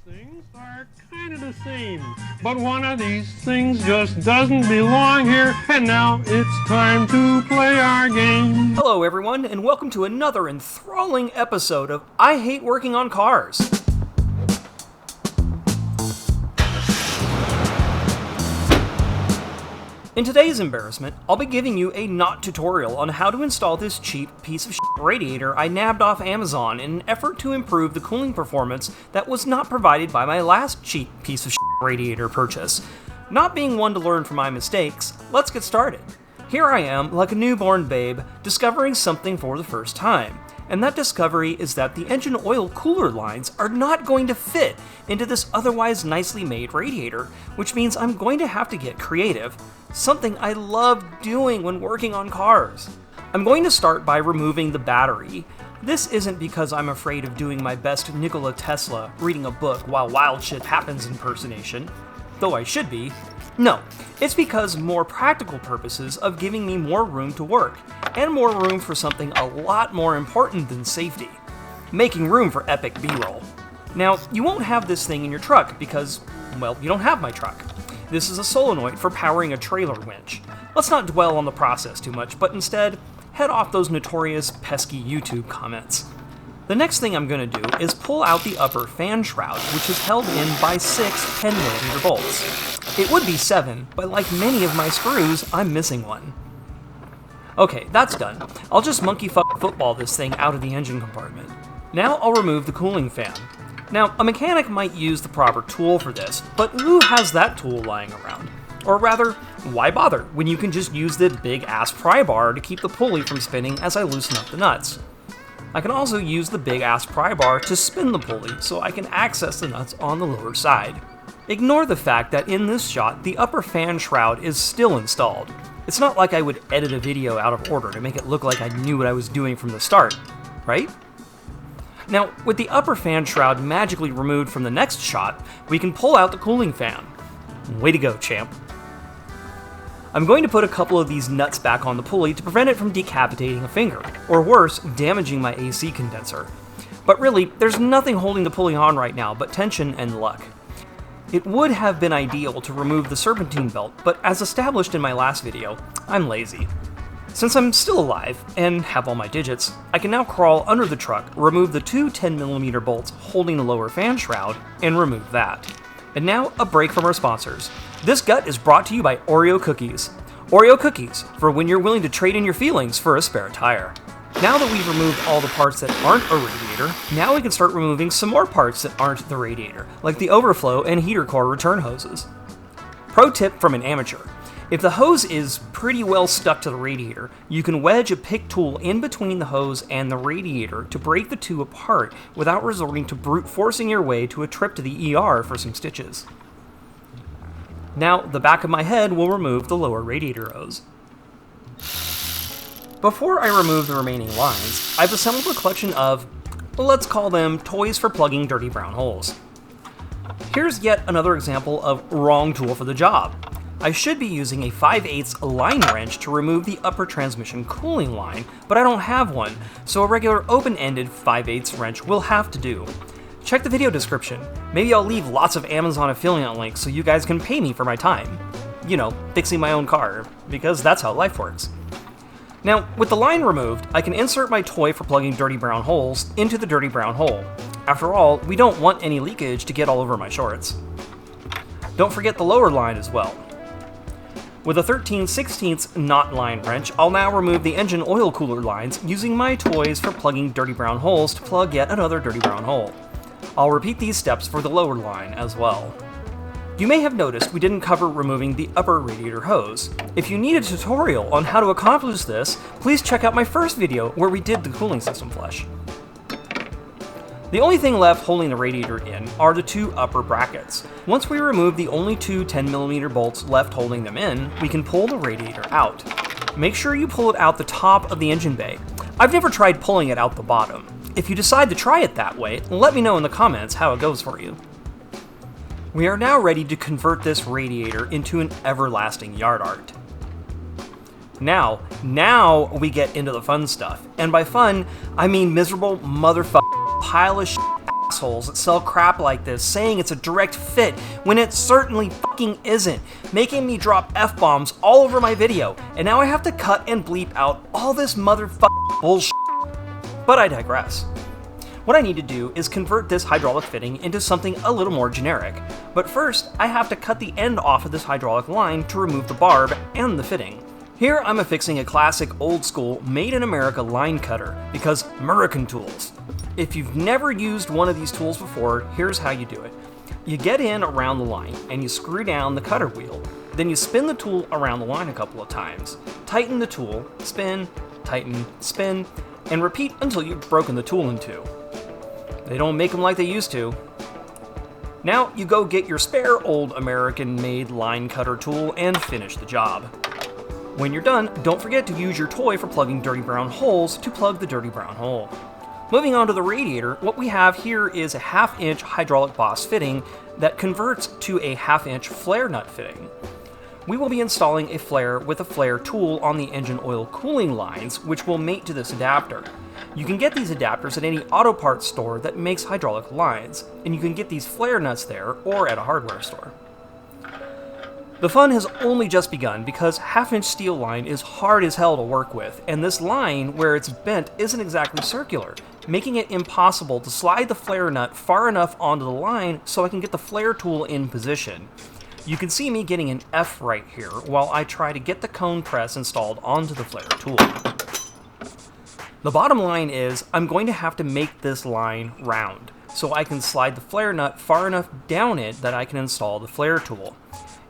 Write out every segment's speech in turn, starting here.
things are kind of the same, but one of these things just doesn't belong here, and now it's time to play our game. Hello everyone, and welcome to another enthralling episode of I Hate Working on Cars. In today's embarrassment, I'll be giving you a not tutorial on how to install this cheap piece of radiator I nabbed off Amazon in an effort to improve the cooling performance that was not provided by my last cheap piece of radiator purchase. Not being one to learn from my mistakes, let's get started. Here I am, like a newborn babe, discovering something for the first time. And that discovery is that the engine oil cooler lines are not going to fit into this otherwise nicely made radiator, which means I'm going to have to get creative, something I love doing when working on cars. I'm going to start by removing the battery. This isn't because I'm afraid of doing my best Nikola Tesla reading a book while wild shit happens impersonation, though I should be. No, it's because more practical purposes of giving me more room to work, and more room for something a lot more important than safety. Making room for epic B-roll. Now, you won't have this thing in your truck because, well, you don't have my truck. This is a solenoid for powering a trailer winch. Let's not dwell on the process too much, but instead, head off those notorious pesky YouTube comments. The next thing I'm going to do is pull out the upper fan shroud, which is held in by 6 10mm bolts. It would be 7, but like many of my screws, I'm missing one. Okay, that's done. I'll just monkey football this thing out of the engine compartment. Now I'll remove the cooling fan. Now, a mechanic might use the proper tool for this, but who has that tool lying around? Or rather, why bother when you can just use the big-ass pry bar to keep the pulley from spinning as I loosen up the nuts? I can also use the big-ass pry bar to spin the pulley so I can access the nuts on the lower side. Ignore the fact that in this shot, the upper fan shroud is still installed. It's not like I would edit a video out of order to make it look like I knew what I was doing from the start, right? Now, with the upper fan shroud magically removed from the next shot, we can pull out the cooling fan. Way to go, champ. I'm going to put a couple of these nuts back on the pulley to prevent it from decapitating a finger, or worse, damaging my AC condenser. But really, there's nothing holding the pulley on right now but tension and luck. It would have been ideal to remove the serpentine belt, but as established in my last video, I'm lazy. Since I'm still alive, and have all my digits, I can now crawl under the truck, remove the 2 10mm bolts holding the lower fan shroud, and remove that. And now, a break from our sponsors. This gut is brought to you by Oreo Cookies. Oreo Cookies, for when you're willing to trade in your feelings for a spare tire. Now that we've removed all the parts that aren't a radiator, now we can start removing some more parts that aren't the radiator, like the overflow and heater core return hoses. Pro tip from an amateur. If the hose is pretty well stuck to the radiator, you can wedge a pick tool in between the hose and the radiator to break the two apart without resorting to brute forcing your way to a trip to the ER for some stitches. Now, the back of my head will remove the lower radiator hose. Before I remove the remaining lines, I've assembled a collection of, let's call them toys for plugging dirty brown holes. Here's yet another example of wrong tool for the job. I should be using a 5/8 line wrench to remove the upper transmission cooling line, but I don't have one, so a regular open-ended 5/8 wrench will have to do. Check the video description. Maybe I'll leave lots of Amazon affiliate links so you guys can pay me for my time. You know, fixing my own car, because that's how life works. Now, with the line removed, I can insert my toy for plugging dirty brown holes into the dirty brown hole. After all, we don't want any leakage to get all over my shorts. Don't forget the lower line as well. With a 13/16 knot line wrench, I'll now remove the engine oil cooler lines using my toys for plugging dirty brown holes to plug yet another dirty brown hole. I'll repeat these steps for the lower line as well. You may have noticed we didn't cover removing the upper radiator hose. If you need a tutorial on how to accomplish this, please check out my first video where we did the cooling system flush. The only thing left holding the radiator in are the 2 upper brackets. Once we remove the only 2 10mm bolts left holding them in, we can pull the radiator out. Make sure you pull it out the top of the engine bay. I've never tried pulling it out the bottom. If you decide to try it that way, let me know in the comments how it goes for you. We are now ready to convert this radiator into an everlasting yard art. Now we get into the fun stuff. And by fun, I mean miserable motherfucking pile of shit assholes that sell crap like this saying it's a direct fit when it certainly fucking isn't, making me drop F-bombs all over my video, and now I have to cut and bleep out all this motherfucking bullshit. But I digress. What I need to do is convert this hydraulic fitting into something a little more generic, but first I have to cut the end off of this hydraulic line to remove the barb and the fitting. Here I'm affixing a classic old school made in America line cutter because American tools. If you've never used one of these tools before, here's how you do it. You get in around the line and you screw down the cutter wheel. Then you spin the tool around the line a couple of times. Tighten the tool, spin, tighten, spin, and repeat until you've broken the tool in two. They don't make them like they used to. Now you go get your spare old American-made line cutter tool and finish the job. When you're done, don't forget to use your toy for plugging dirty brown holes to plug the dirty brown hole. Moving on to the radiator, what we have here is a 1/2-inch hydraulic boss fitting that converts to a 1/2-inch flare nut fitting. We will be installing a flare with a flare tool on the engine oil cooling lines, which will mate to this adapter. You can get these adapters at any auto parts store that makes hydraulic lines, and you can get these flare nuts there or at a hardware store. The fun has only just begun because 1/2-inch steel line is hard as hell to work with, and this line, where it's bent, isn't exactly circular, making it impossible to slide the flare nut far enough onto the line so I can get the flare tool in position. You can see me getting an F right here while I try to get the cone press installed onto the flare tool. The bottom line is I'm going to have to make this line round so I can slide the flare nut far enough down it that I can install the flare tool.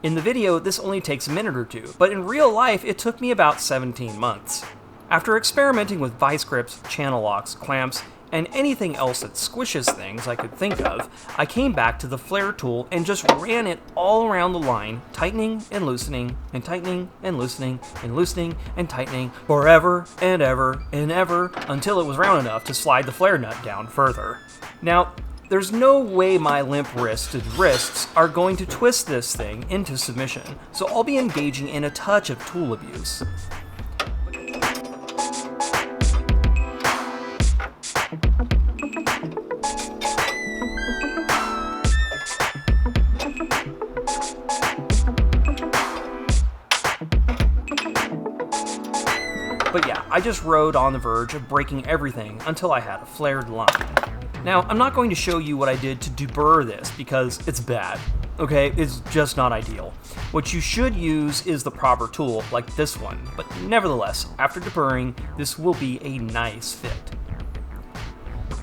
In the video, this only takes a minute or two, but in real life, it took me about 17 months. After experimenting with vice grips, channel locks, clamps, and anything else that squishes things I could think of, I came back to the flare tool and just ran it all around the line, tightening and loosening, and tightening and loosening, and loosening and tightening, forever and ever and ever, until it was round enough to slide the flare nut down further. Now, there's no way my limp-wristed wrists are going to twist this thing into submission, so I'll be engaging in a touch of tool abuse. But yeah, I just rode on the verge of breaking everything until I had a flared line. Now, I'm not going to show you what I did to deburr this because it's bad, okay? It's just not ideal. What you should use is the proper tool, like this one, but nevertheless, after deburring, this will be a nice fit.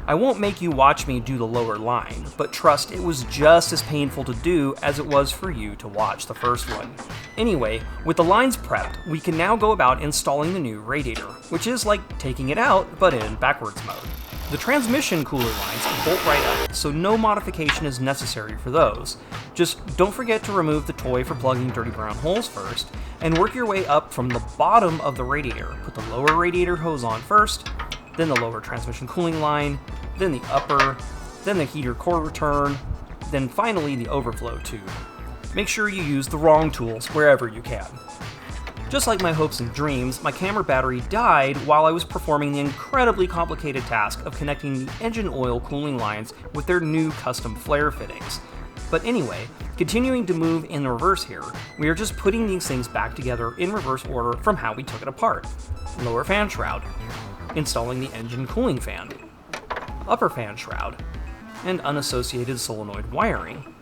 I won't make you watch me do the lower line, but trust it was just as painful to do as it was for you to watch the first one. Anyway, with the lines prepped, we can now go about installing the new radiator, which is like taking it out, but in backwards mode. The transmission cooler lines bolt right up, so no modification is necessary for those. Just don't forget to remove the toy for plugging dirty brown holes first, and work your way up from the bottom of the radiator. Put the lower radiator hose on first, then the lower transmission cooling line, then the upper, then the heater core return, then finally the overflow tube. Make sure you use the wrong tools wherever you can. Just like my hopes and dreams, my camera battery died while I was performing the incredibly complicated task of connecting the engine oil cooling lines with their new custom flare fittings. But anyway, continuing to move in the reverse here, we are just putting these things back together in reverse order from how we took it apart. Lower fan shroud, installing the engine cooling fan, upper fan shroud, and unassociated solenoid wiring,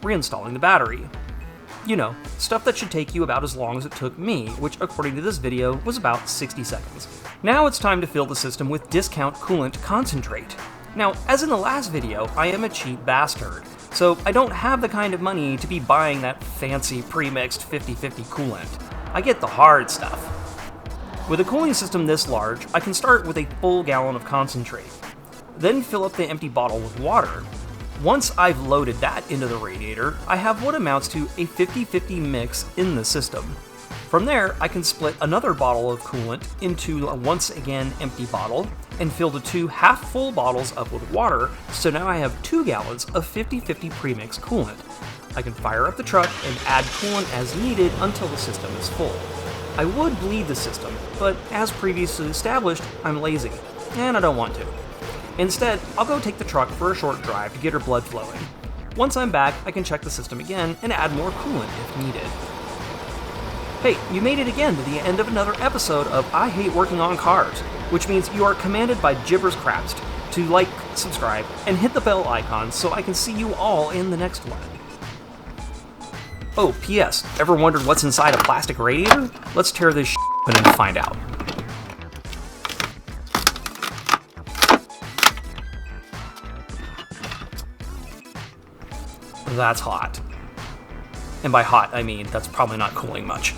reinstalling the battery. You know, stuff that should take you about as long as it took me, which according to this video was about 60 seconds. Now it's time to fill the system with discount coolant concentrate. Now, as in the last video, I am a cheap bastard, so I don't have the kind of money to be buying that fancy pre-mixed 50/50 coolant. I get the hard stuff. With a cooling system this large, I can start with a full gallon of concentrate, then fill up the empty bottle with water. Once I've loaded that into the radiator, I have what amounts to a 50/50 mix in the system. From there, I can split another bottle of coolant into a once again empty bottle and fill the two half-full bottles up with water, so now I have 2 gallons of 50/50 premixed coolant. I can fire up the truck and add coolant as needed until the system is full. I would bleed the system, but as previously established, I'm lazy, and I don't want to. Instead, I'll go take the truck for a short drive to get her blood flowing. Once I'm back, I can check the system again and add more coolant if needed. Hey, you made it again to the end of another episode of I Hate Working on Cars, which means you are commanded by Gibbers Crapst to like, subscribe, and hit the bell icon so I can see you all in the next one. Oh, P.S. Ever wondered what's inside a plastic radiator? Let's tear this open and find out. That's hot. And by hot, I mean that's probably not cooling much.